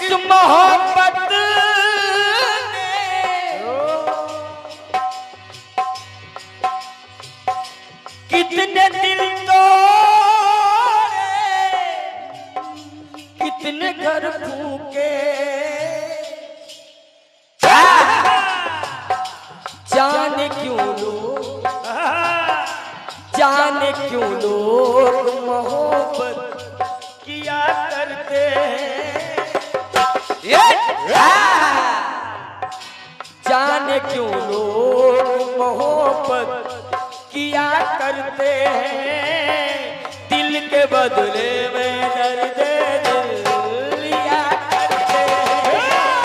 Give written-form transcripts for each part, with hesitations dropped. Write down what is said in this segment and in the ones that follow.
इस मोहब्बत ने कितने दिल तोड़े, कितने घर फूके, जाने क्यों लोग, जाने क्यों लोग मोहब्बत किया करते जाने क्यों लोग मोहब्बत किया करते हैं, दिल के बदले में दर्द दिल लिया करते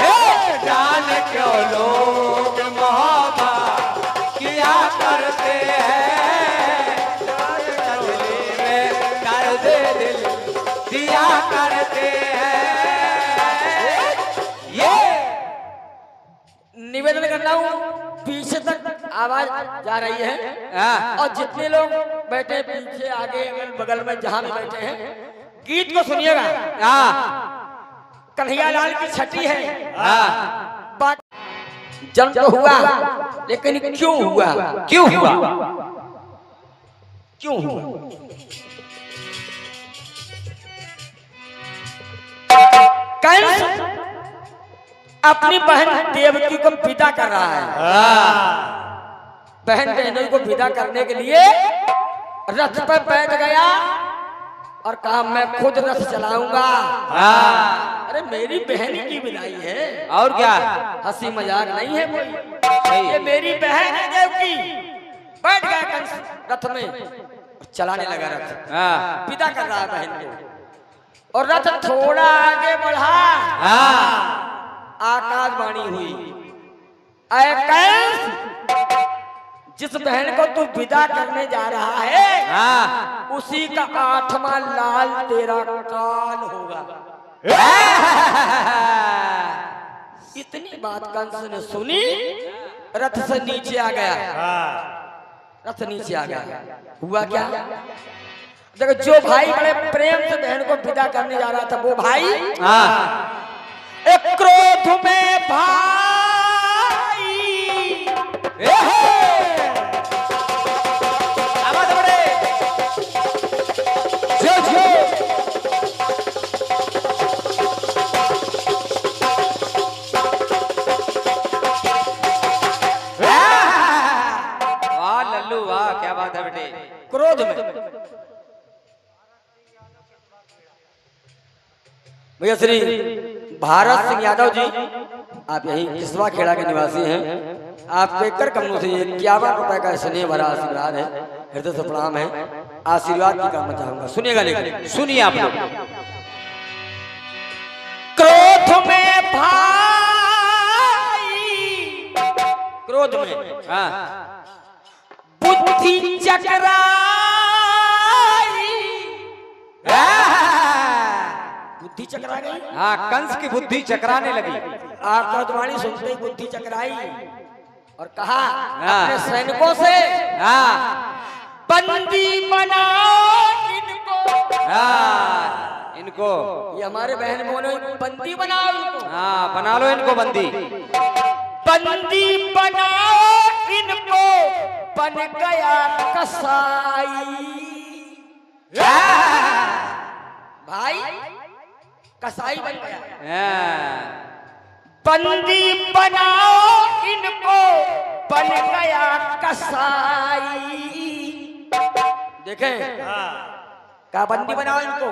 हैं। जाने क्यों लोग मोहब्बत किया करते हैं, बदले में दर्द दिल दिया करते हैं। ये निवेदन करता हूँ पीछे तक आवाज जा रही है और जितने लोग बैठे पीछे आगे अगल बगल में जहां भी बैठे हैं गीत को सुनिएगा। कन्हैया लाल की छठी है। बात जन्म तो हुआ लेकिन क्यों हुआ, क्यों हुआ, क्यों हुआ? कंस अपनी बहन देवकी को विदा कर रहा है। बहन बहनों को विदा करने के लिए रथ पर बैठ गया और कहा मैं खुद रथ चलाऊंगा। अरे मेरी बहन की विदाई है और क्या, हंसी मजाक नहीं है कोई, ये मेरी बहन है देवकी। बैठ गया कंस रथ में, चलाने लगा रथ, विदा कर रहा है बहन को और रथ थोड़ा आगे बढ़ा। आकाशवाणी हुई, ऐ कंस जिस बहन को तू विदा करने जा रहा है उसी का 8वां लाल तेरा काल होगा। इतनी बात कंस ने सुनी, रथ से नीचे आ गया। रथ नीचे आ गया। हुआ क्या, देखो जो भाई बड़े प्रेम से बहन को विदा करने जा रहा था वो भाई एक क्रोध में भाई आवाज बढ़े जो जो वाह लल्लू वाह, क्या बात है बेटे। क्रोध में भैया श्री भारत सिंह यादव जी, आप यही किसवा खेड़ा के निवासी हैं। आप देखकर कमनों से 51 रुपए का स्नेह भरा आशीर्वाद है, हृदय से प्रणाम है। आशीर्वाद की कामना चाहूंगा, सुनिएगा। लेकिन सुनिए आप लोग। क्रोध में भाई, क्रोध में बुद्धि चकराई, बुद्धि चकरा गई। कंस की बुद्धि चकराने लगी। आकाशवाणी सुनते ही बुद्धि चकराई और कहा अपने सैनिकों से बंदी बनाओ इनको, ये हमारे बहन बोलो बंदी बनाओ इनको। बना लो इनको बंदी। बंदी बनाओ इनको, बन गया कसाई। भाई कसाई बन गया। बंदी बनाओ इनको, बन गया कसाई। देखें क्या, बंदी बनाओ इनको,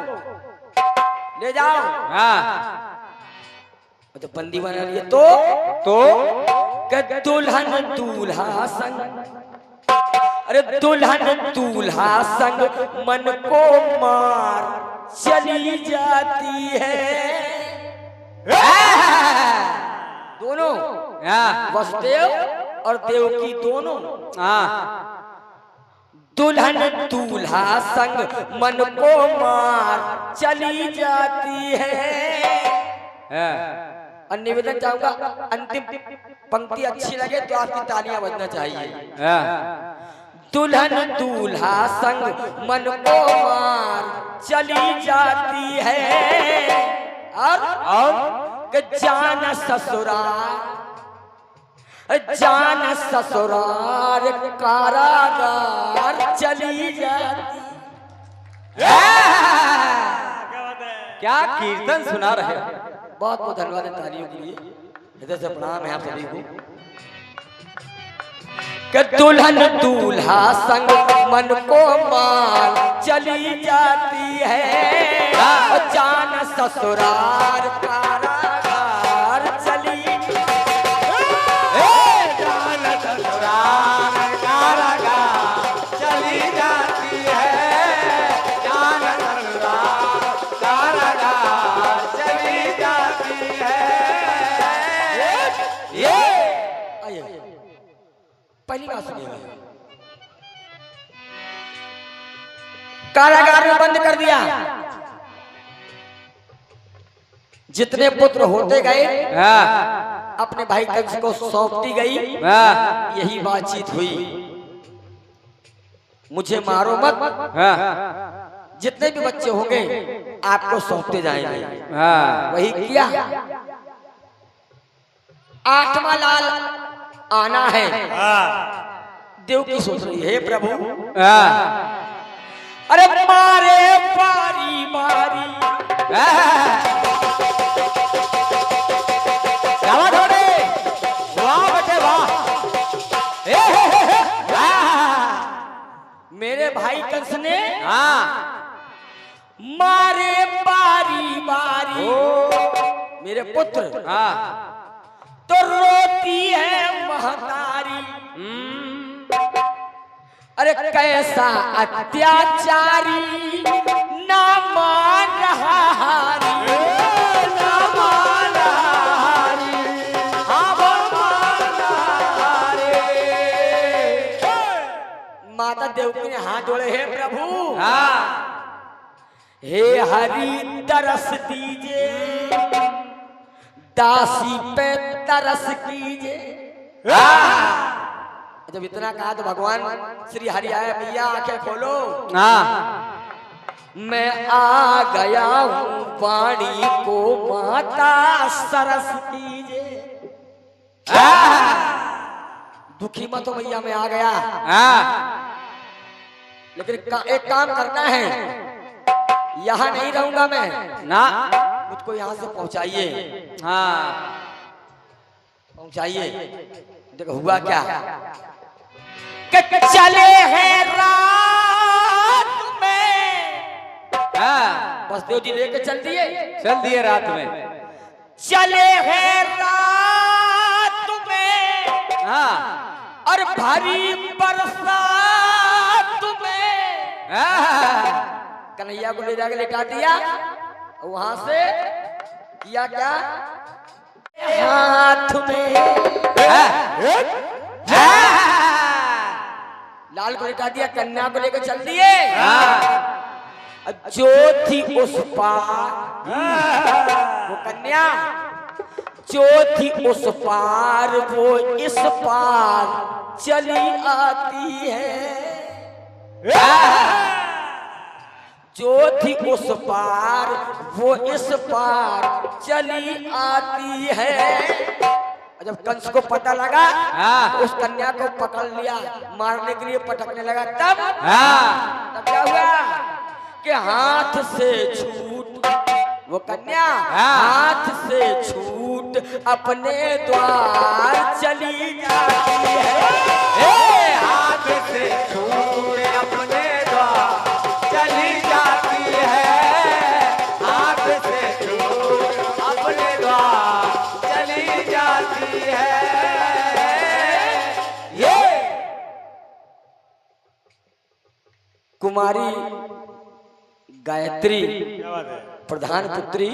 ले जाओ। तो बंदी बना लिए तो दुल्हन दूल्हा संग, अरे दुल्हन दूल्हा संग मन को मार चली जाती है। दोनों वसुदेव और देवकी दोनों दुल्हन दूल्हा संग मन को मार चली जाती है। और निवेदन चाहूंगा अंतिम पंक्ति अच्छी लगे तो आपकी तालियां बजना चाहिए। दुल्हन दूल्हा संग मन को मार चली जाती है और कि जान ससुरार कारागार चली जाती। क्या कीर्तन सुना रहे हो। बहुत बहुत धन्यवाद है तालियों के लिए, हृदय से प्रणाम है आप सभी को। कि दुल्हन दूल्हा संग मन को मार चली जाती है, जान ससुरार कारागार चली, जान ससुराल कारागार चली जाती है, जान ससुराल कारागार चली जाती है। ये आइए पहली बात सुनिएगा। कारागार में बंद कर दिया, जितने पुत्र होते गए अपने भाई कंस को सौंपती गई। यही बातचीत हुई, मुझे मारो मत, जितने भी बच्चे होंगे आपको सौंपते जाएंगे। वही किया। 8वां लाल आना है। देव की सोच रही है प्रभु, अरे मारे बारी बारी मेरे भाई कंस ने मारे बारी बारी मेरे पुत्र, तो रोती है महतारी। अरे कैसा अत्याचारी ना मान रहा हारी, ना मान रहा हारी, हाँ वो मान रहा हारी। माता देवकी ने हाथ जोड़े, हे प्रभु, हे हरि तरस दीजिए, दासी पे तरस कीजिए। जब इतना कहा तो भगवान श्री हरि आए, भैया आंखें खोलो, मैं आ गया हूँ, वाणी को माता सरस कीजिए। दुखी मत हो भैया, मैं आ गया, लेकिन एक काम करना है, यहाँ नहीं रहूंगा मैं ना, मुझको यहाँ से पहुंचाइए। पहुंचाइए। देखो हुआ क्या, चले हैं रात में, बसदेव जी लेके चल दिए रात में, चले हैं रात में, और भरी बरसात में कन्हैया को ले जाके लेटा दिया। वहां से किया क्या, हाथ में लाल को लेटा दिया, कन्या को लेकर चल दिए। जो थी उस पार, वो कन्या जो थी उस पार, वो इस पार चली आती है। जो थी उस पार, वो इस पार चली आती है। जब कंस को पता लगा तो उस कन्या को पकड़ लिया, मारने के लिए पटकने लगा। तब क्या हुआ कि हाथ से छूट, वो कन्या हाथ से छूट अपने द्वार चली जाती है। हाथ से छूट अपने द्वार चली जाती है, हाथ से छूट अपने द्वार चली जाती है। ये कुमारी गायत्री प्रधान पुत्री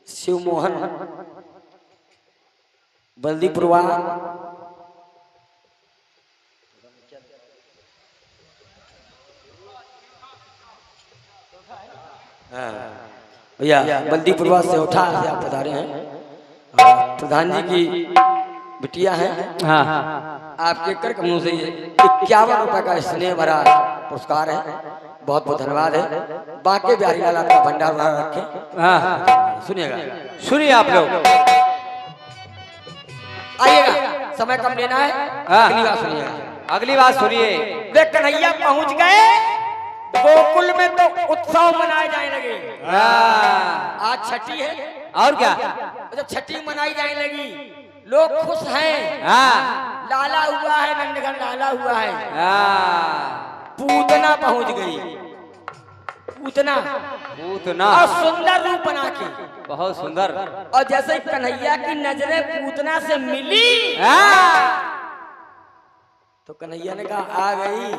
शिवमोहन बल्दीपुरवा भैया बल्दीपुरवा से उठा से आप पधारे हैं। प्रधान जी की बिटिया है। आपके कर कमलों से 51 रुपए का स्नेह भरा पुरस्कार है। बहुत बहुत धन्यवाद है। बांके बिहारी लाल आपका भंडार भरा रखे। हाँ सुनिएगा, सुनिए आप लोग। आइएगा, समय कम लेना है। अगली बात सुनिएगा। अगली बात सुनिए। वे कन्हैया पहुंच गए गोकुल में तो उत्सव मनाए जाने लगे। आज छठी है और क्या, जब छठी मनाई जाने लगी लोग खुश हैं। लाला हुआ है, नंदघन लाला हुआ है। पूतना पहुंच गई, पूतना और सुंदर रूप बना के, बहुत सुंदर। और जैसे ही कन्हैया की नजरें पूतना से मिली तो कन्हैया ने कहा आ गई।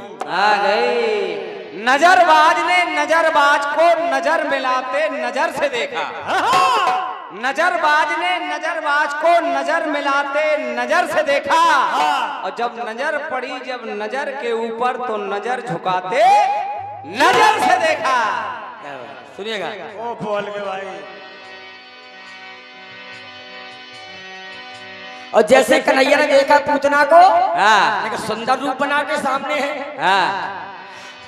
नजरबाज ने नजरबाज को नजर मिलाते नजर से देखा। नजरबाज ने नजरबाज को नजर मिलाते नजर से देखा। और जब नजर पड़ी जब नजर के ऊपर तो नजर झुकाते नजर से देखा। सुनिएगा, ओ बोल के भाई। और जैसे कन्हैया ने देखा पूतना को, सुंदर रूप बना के सामने है,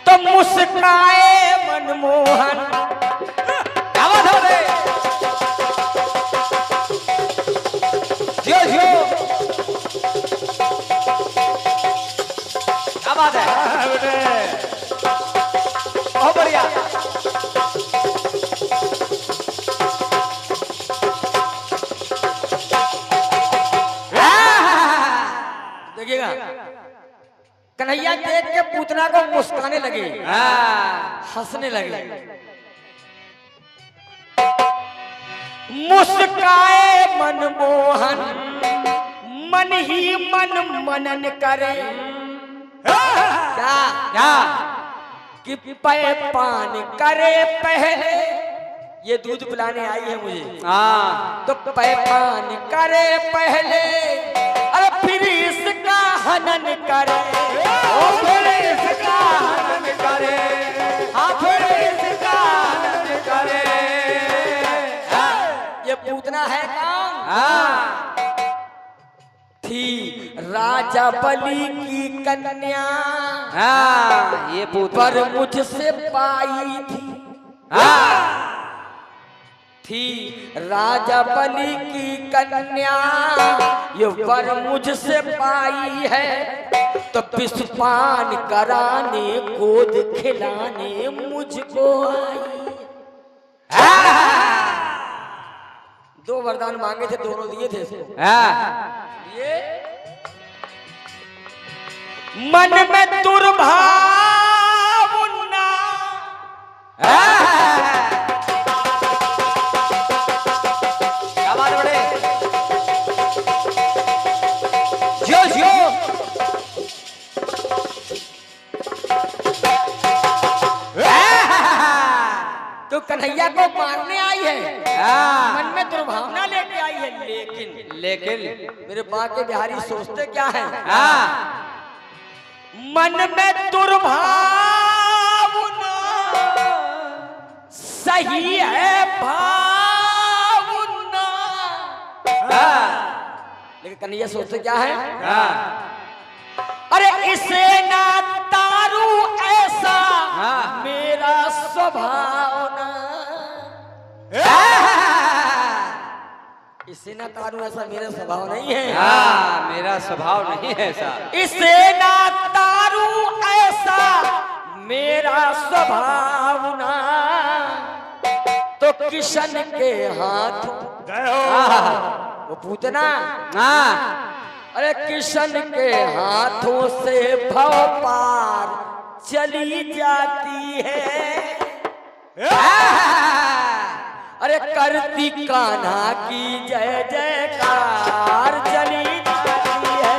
तो मुस्काए मनमोहन। क्या बात है, बहुत बढ़िया। देखिएगा, कन्हैया देख के पूतना को मुस्काने लगे, हंसने लगे। मुस्काए मनमोहन, मन ही मन मनन करे। क्या क्या कि पै पान करे पहले, ये दूध पिलाने आई है मुझे, तो पै पान करे पहले, अरे फिर इसका हनन करे। फिर इसका हनन करे, फिर इसका हनन करे। ये पूतना है कौन? थी राजा बलि की कन्या, ये पर मुझसे पाई थी राजा बलि की कन्या, ये वर मुझसे पाई है, तो विषपान कराने गोद खिलाने मुझको आई। दो वरदान मांगे थे, दोनों दिए थे इसको। ये मन में दुर्भावना, क्या बात बड़े, जो जो तो कन्हैया को मारने आई है, मन में दुर्भावना लेके आई है। लेकिन मेरे बांके बिहारी सोचते क्या है? मन में दुर्भावना सही है भावना, लेकिन कन्हैया सोचते क्या है? अरे इसे ना तारू ऐसा मेरा स्वभाव ना, इसे ना तारू ऐसा मेरा स्वभाव नहीं है। मेरा स्वभाव नहीं है ऐसा। इसे ना तारू ऐसा मेरा स्वभाव ना, तो किशन के हाथ वो पूतना, अरे किशन के हाथों से भव पार चली जाती है। अरे करती कान्हा की जय जयकार चली जाती है।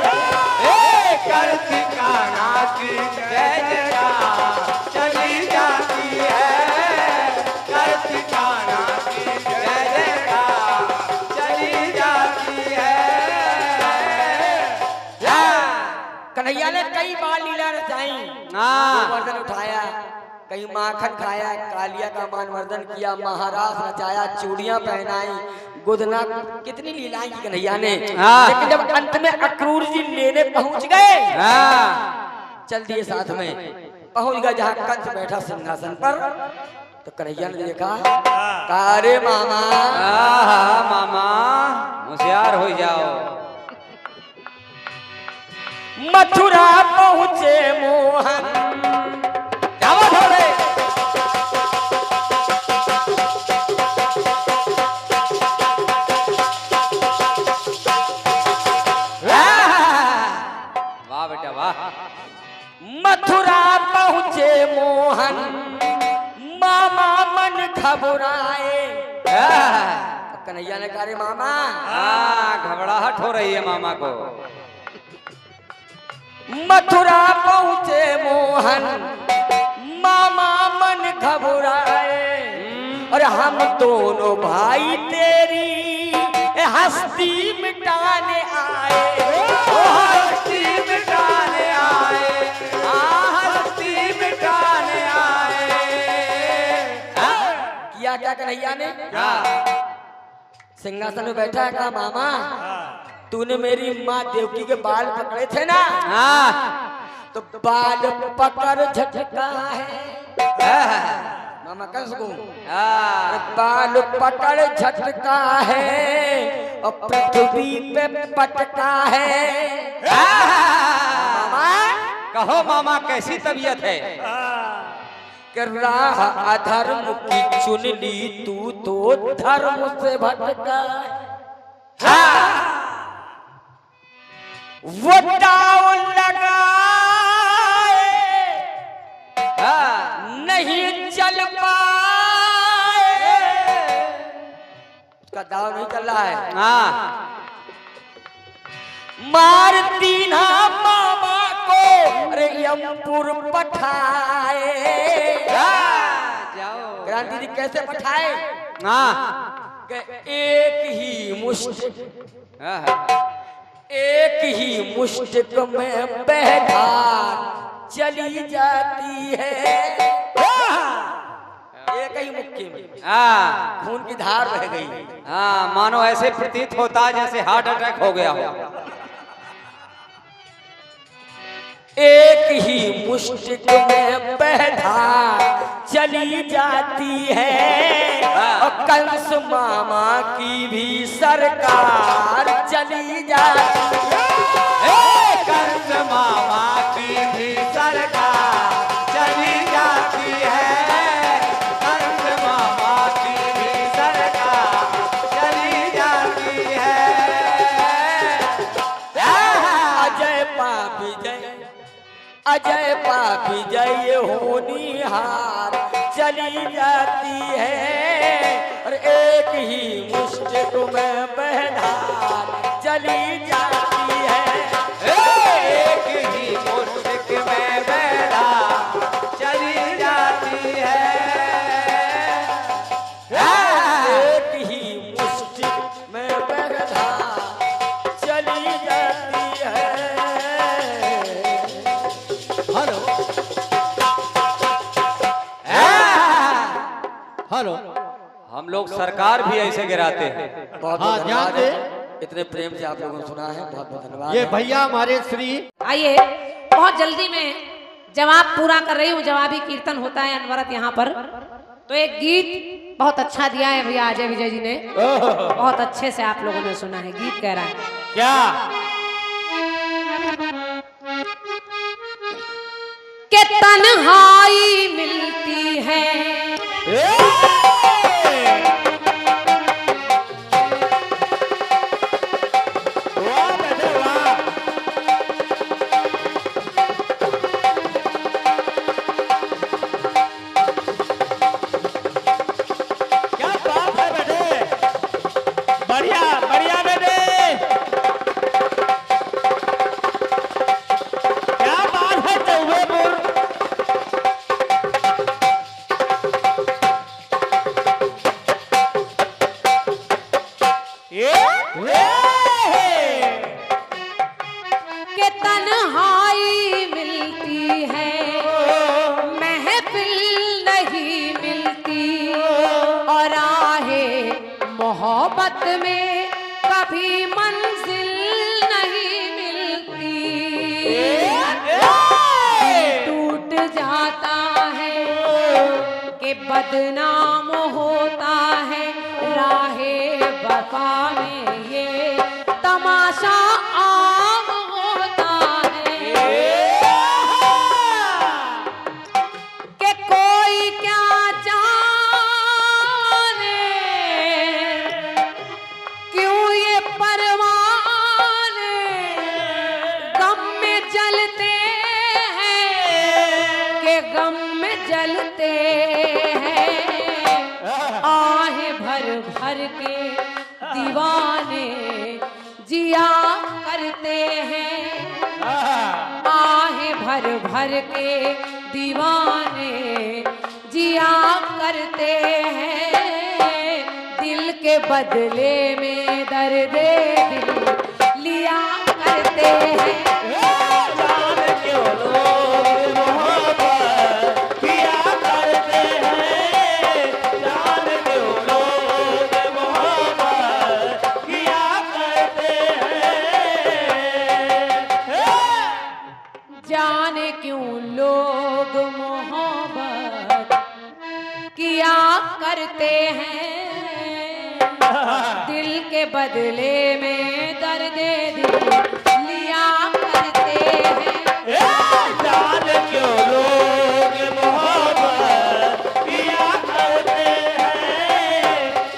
करती कान्हा की जय जयकार चली जाती है। करती कान्हा की जय जयकार चली जाती है। कन्हैया ने कई बार लीला रचाई, गोवर्धन उठाया, कहीं माखन खाया, कालिया का मानवर्धन किया, महाराज नचाया, चूड़ियां पहनाई, गोदना, कितनी लीलाएं की कन्हैया ने। लेकिन जब अंत में अक्रूर जी लेने पहुंच गए, चल दिए साथ में, पहुंच गया जहाँ कंस बैठा सिंहासन पर। तो कन्हैया ने देखा, कारे मामा। मामा होशियार हो जाओ। मथुरा पहुँचे मोहन, जाओ थोड़े। वाह बेटा वाह। मथुरा पहुँचे मोहन, मामा मन घबराए। कन्हैया ने कहा, रे मामा। घबराहट हो रही है मामा को। मथुरा पहुँचे मोहन, मामा मन घबराए। और हम दोनों भाई तेरी हस्ती मिटाने आए। हस्ती मिटाने आए, हस्ती मिटाने आए। किया क्या कन्हैया ने? सिंहासन में बैठा है, कहा मामा तूने मेरी माँ देवकी के बाल पकड़े थे ना? तो बाल पकड़ झटका है। मामा कंस को बाल पकड़ झटका है और पृथ्वी पे पटका है। मामा कहो मामा कैसी तबीयत है? कि राह अधर्म की चुन ली तू तो धर्म से भटका। वो दाव लगाए नहीं चल पाए। उसका दाव नहीं चल रहा है। मार दीना मामा को अरे यमपुर पठाए। जाओ क्रांति जी कैसे पठाए? एक ही मुश्त में बहधार चली जाती है। एक ही मुक्के में खून की धार बह गई। मानो ऐसे प्रतीत होता जैसे हार्ट अटैक हो गया हो। एक ही मुश्त में बहधार चली जाती है। और कंस मामा की भी सरकार चली जाती है। कंस मामा की भी सरकार चली जाती है। कंस मामा की भी सरकार चली जाती है। अजय पापी जय, अजय पापी जय होनिहार चली जाती है। और एक ही मुश्त में बहधार चली जाती है। एक ही मुश्त में बहधार चली जाती है। एक ही मुश्त में बहधार चली जाती है। Hello hello. हम लोग सरकार भी ऐसे गिराते हैं। बहुत हाँ, बहुत ध्यान धन्यवाद। दे। इतने प्रेम से आप लोगों ने सुना है, बहुत बहुत धन्यवाद। ये भैया हमारे श्री आइए, बहुत जल्दी में जवाब पूरा कर रही हूँ। जवाबी कीर्तन होता है अनवरत यहाँ पर। तो एक गीत बहुत अच्छा दिया है भैया अजय विजय जी ने। बहुत अच्छे से आप लोगों ने सुना है। गीत कह रहा है क्या कि तन्हाई मिलती है कि तन्हाई मिलती है, महफिल नहीं मिलती। और आहे मोहब्बत में कभी मंजिल नहीं मिलती। टूट जाती बदनाम होता है राहे वफा में, ये तमाशा आम होता है कि कोई क्या जाने क्यों ये परवाने गम में जलते हैं, कि गम में जलते हैं। आहे भर भर के दीवाने जिया करते हैं, आहे भर भर के दीवाने जिया करते हैं। दिल के बदले में दर्द दिल लिया करते हैं। जाने क्यों लोग मोहब्बत किया करते हैं, दिल के बदले में दर्द दिल लिया करते हैं। जाने क्यों लोग मोहब्बत किया करते हैं,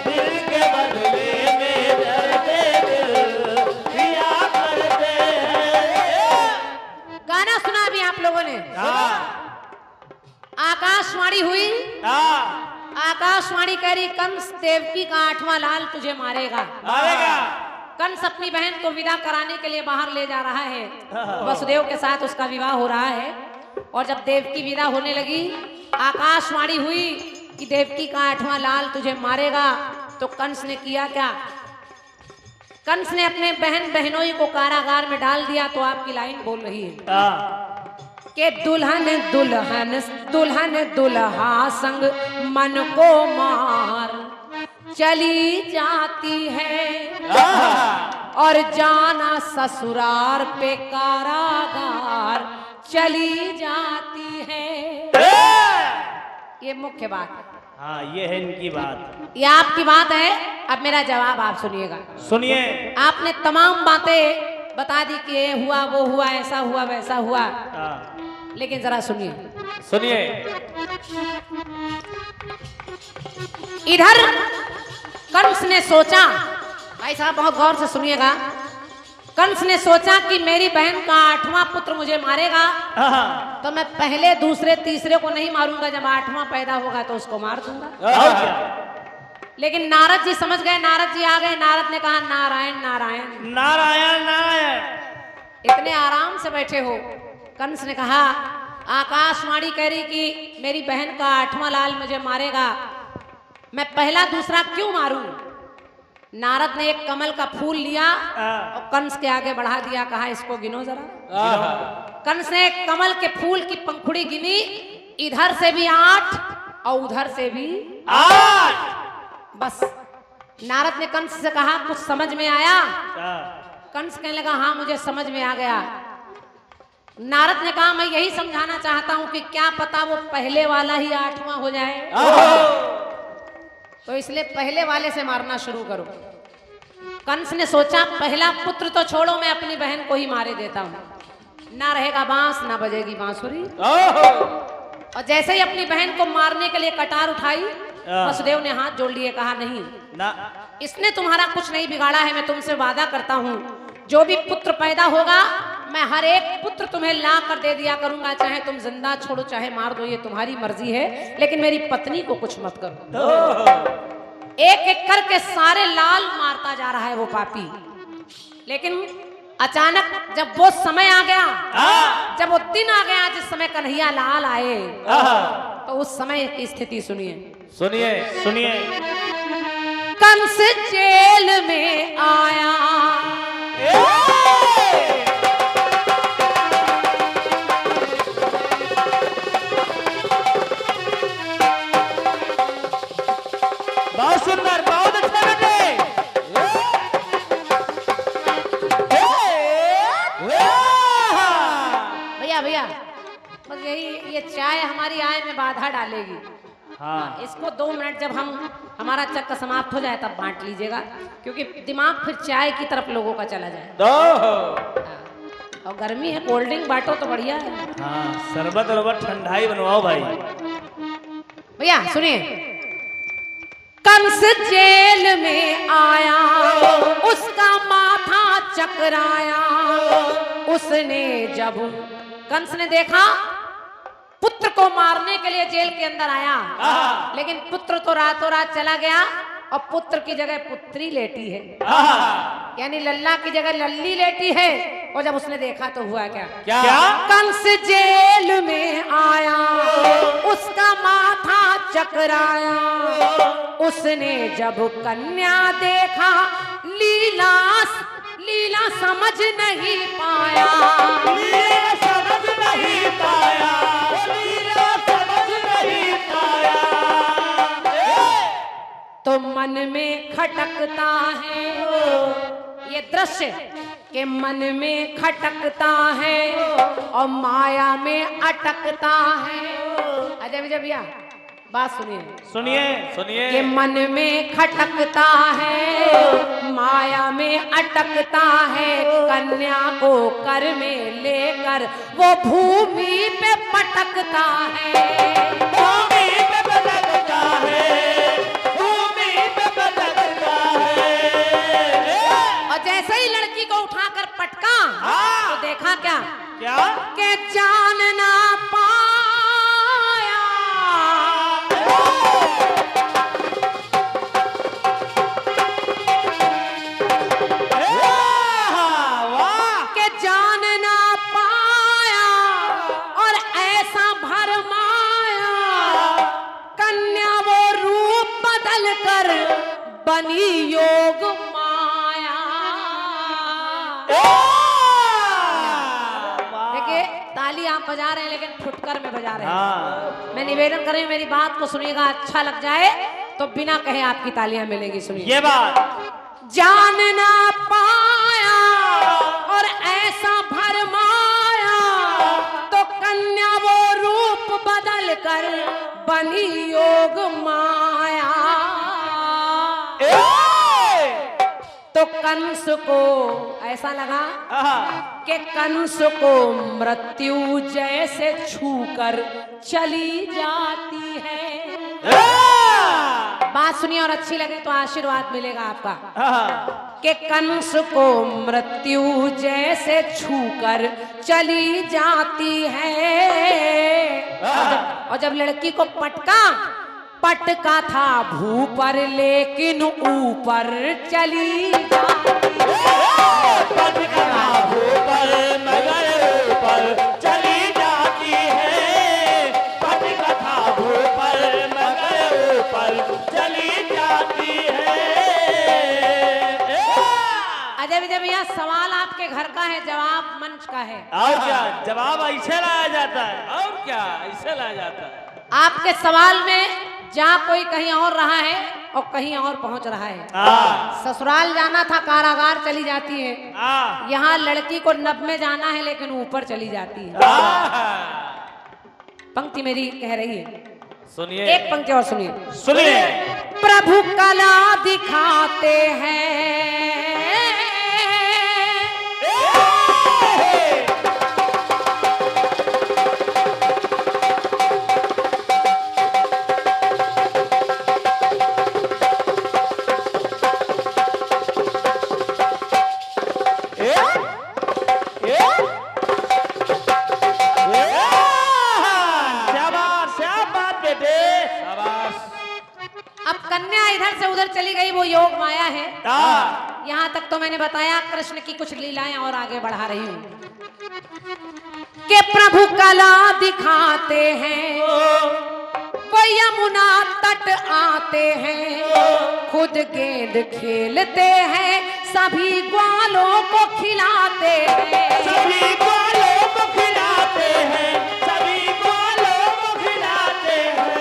दिल के बदले में दर्द दिल लिया करते हैं। गाना सुना भी आप लोगों ने। आकाशवाणी हुई, आकाशवाणी कह रही कंस देवकी का 8वां लाल तुझे मारेगा। कंस अपनी बहन को विदा कराने के लिए बाहर ले जा रहा है, वसुदेव के साथ उसका विवाह हो रहा है। और जब देवकी विदा होने लगी, आकाशवाणी हुई कि देवकी का 8वां लाल तुझे मारेगा। तो कंस ने किया क्या? कंस ने अपने बहन बहनोई को कारागार में डाल दिया। तो आपकी लाइन बोल रही है कि दुल्हन दुल्हन दुल्हन दुल्हा संग मन को मार चली जाती है, और जाना ससुराल पे कारागार चली जाती है। ये मुख्य बात है। हाँ, ये है इनकी बात। ये आपकी बात है। अब मेरा जवाब आप सुनिएगा। सुनिए। आपने तमाम बातें बता दी कि ये हुआ, वो हुआ, ऐसा हुआ, वैसा हुआ, लेकिन जरा सुनिए। सुनिए। इधर कंस ने सोचा, भाई साहब बहुत गौर से सुनिएगा, कंस ने सोचा कि मेरी बहन का 8वां पुत्र मुझे मारेगा, तो मैं पहले दूसरे तीसरे को नहीं मारूंगा, जब 8वां पैदा होगा तो उसको मार दूंगा। लेकिन नारद जी समझ गए, नारद जी आ गए। नारद ने कहा नारायण नारायण नारायण नारायण। इतने आराम से बैठे हो। कंस ने कहा आकाशवाणी कह रही कि मेरी बहन का 8वां लाल मुझे मारेगा, मैं पहला दूसरा क्यों मारूं? नारद ने एक कमल का फूल लिया और कंस के आगे बढ़ा दिया, कहा इसको गिनो जरा। कंस ने कमल के फूल की पंखुड़ी गिनी, इधर से भी 8 और उधर से भी 8। बस नारद ने कंस से कहा कुछ समझ में आया? कंस कहने लगा हाँ मुझे समझ में आ गया। नारद ने कहा मैं यही समझाना चाहता हूं कि क्या पता वो पहले वाला ही 8वां हो जाए, तो इसलिए पहले वाले से मारना शुरू करो। कंस ने सोचा पहला पुत्र तो छोड़ो, मैं अपनी बहन को ही मारे देता हूं, ना रहेगा बांस ना बजेगी बांसुरी। और जैसे ही अपनी बहन को मारने के लिए कटार उठाई, वसुदेव ने हाथ जोड़ लिए, कहा नहीं ना, इसने तुम्हारा कुछ नहीं बिगाड़ा है। मैं तुमसे वादा करता हूं जो भी पुत्र पैदा होगा मैं हर एक पुत्र तुम्हें ला कर दे दिया करूंगा, चाहे तुम जिंदा छोड़ो चाहे मार दो, ये तुम्हारी मर्जी है, लेकिन मेरी पत्नी को कुछ मत करो। एक एक करके सारे लाल मारता जा रहा है वो पापी। लेकिन अचानक जब वो समय आ गया, जब वो दिन आ गया जिस समय कन्हैया लाल आए, तो उस समय की स्थिति सुनिए। सुनिए सुनिए। कंस जेल में आया, बहुत सुंदर, बहुत अच्छा बेटे। भैया भैया बस यही, ये चाय हमारी आय में बाधा डालेगी। हाँ इसको 2 मिनट जब हमारा चक्कर समाप्त हो जाए तब बांट लीजिएगा, क्योंकि दिमाग फिर चाय की तरफ लोगों का चला जाए। दो और गर्मी है, कोल्ड ड्रिंक बांटो तो बढ़िया है। हाँ शरबत वरबत ठंडाई बनवाओ भाई। भैया सुनिए, कंस जेल में आया, उसका माथा चकराया, उसने जब कंस ने देखा पुत्र को मारने के लिए जेल के अंदर आया, लेकिन पुत्र तो रातों रात चला गया और पुत्र की जगह पुत्री लेटी है, यानी लल्ला की जगह लल्ली लेटी है। और जब उसने देखा तो हुआ क्या? क्या? कंस जेल में आया, उसका माथा चकराया, उसने जब कन्या देखा लीला लीला समझ नहीं पाया, लीला समझ नहीं पाया, लीला समझ नहीं पाया। तो मन में खटकता है ये दृश्य के मन में खटकता है और माया में अटकता है। अजय विजय भैया बात सुनिए, सुनिए सुनिए। के मन में खटकता है, माया में अटकता है, कन्या को कर में लेकर वो भूमि पे पटकता है, भूमि पे पटकता है, भूमि पे पटकता है। और जैसे ही लड़की को उठाकर पटका तो देखा क्या? क्या? के जान ना पाया, के जान ना पाया और ऐसा भरमाया, कन्या वो रूप बदल कर बनी योग माया। देखिए ताली आप बजा रहे हैं लेकिन फुटकर में बजा रहे हैं। मैं निवेदन कर रही हूं, मेरी बात को सुनिएगा, अच्छा लग जाए तो बिना कहे आपकी तालियां मिलेंगी। सुनिए ये बात। जान ना पाया और ऐसा भरमाया, तो कन्या वो रूप बदल कर बनी योग माया। तो कंस को ऐसा लगा कि कंस को मृत्यु जैसे छूकर चली जाती है। बात सुनिए और अच्छी लगे तो आशीर्वाद मिलेगा आपका। कि कंस को मृत्यु जैसे छूकर चली जाती है। और जब लड़की को पटका था भू पर, लेकिन ऊपर चली जाती है। पटका भू पर मगर ऊपर चली जाती है, पटका भू पर मगर ऊपर चली जाती है। अजय विजय भैया सवाल आपके घर का है, जवाब मंच का है। और क्या जवाब ऐसे लाया जाता है? और क्या ऐसे लाया जाता है? आपके सवाल में जहाँ कोई कहीं और रहा है और कहीं और पहुंच रहा है। ससुराल जाना था कारागार चली जाती है, यहाँ लड़की को नभ में जाना है लेकिन ऊपर चली जाती है। पंक्ति मेरी कह रही है, सुनिए एक पंक्ति और सुनिए। सुनिए। प्रभु कला दिखाते हैं, अब कन्या इधर से उधर चली गई, वो योग माया है। यहाँ तक तो मैंने बताया, कृष्ण की कुछ लीलाएं और आगे बढ़ा रही हूँ। कि प्रभु कला दिखाते हैं, वो यमुना तट आते हैं, खुद गेंद खेलते हैं, सभी ग्वालों को खिलाते हैं, सभी ग्वालों को खिलाते हैं, सभी ग्वालों को खिलाते हैं।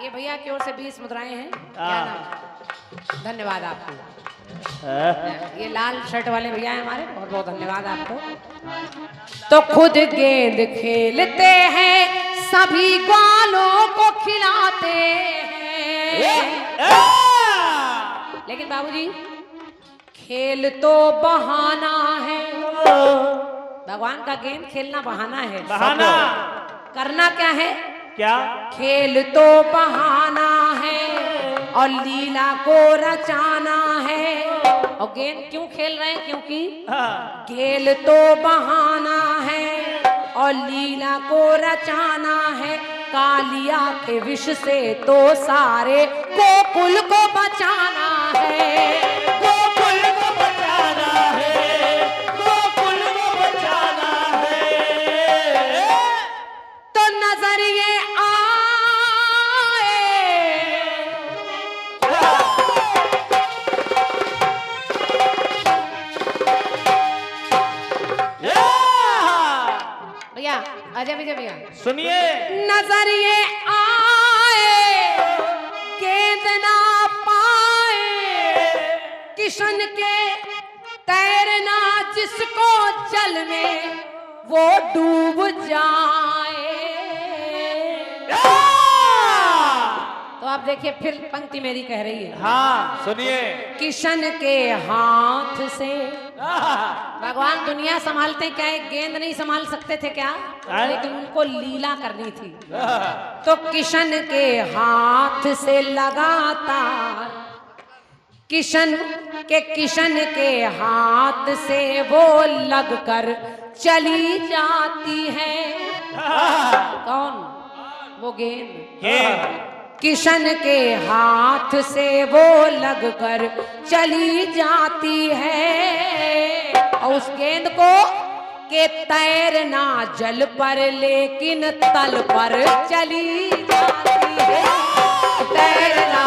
ये भैया की ओर से 20 मुद्राएं हैं। क्या नाम? धन्यवाद आपको। ये लाल शर्ट वाले भैया हैं हमारे, बहुत बहुत धन्यवाद आपको। तो खुद गेंद खेलते हैं, सभी ग्वालों को खिलाते हैं। लेकिन बाबूजी खेल तो बहाना है, भगवान का गेंद खेलना बहाना है। बहाना करना क्या है? क्या? खेल तो बहाना है और लीला को रचाना है। और गेंद क्यों खेल रहे हैं? क्योंकि खेल तो बहाना है और लीला को रचाना है। कालिया के विष से तो सारे गोकुल को बचाना है। गोकुल को बचाना है, गोकुल को बचाना है। तो नजरिए आए, भैया अजय विजय भैया सुनिए। नजरिए आए गेंद ना पाए, किशन के तैरना जिसको जल में वो डूब जाए। तो आप देखिए फिर पंक्ति मेरी कह रही है। हाँ सुनिए। किशन के हाथ से भगवान दुनिया संभालते क्या, एक गेंद नहीं संभाल सकते थे क्या? लेकिन उनको लीला करनी थी। तो किशन के हाथ से लगातार, किशन के हाथ से वो लगकर चली जाती है। कौन? वो गेंद। किशन के हाथ से वो लगकर चली जाती है। और उस गेंद को के तैरना जल पर लेकिन तल पर चली जाती है। तैरना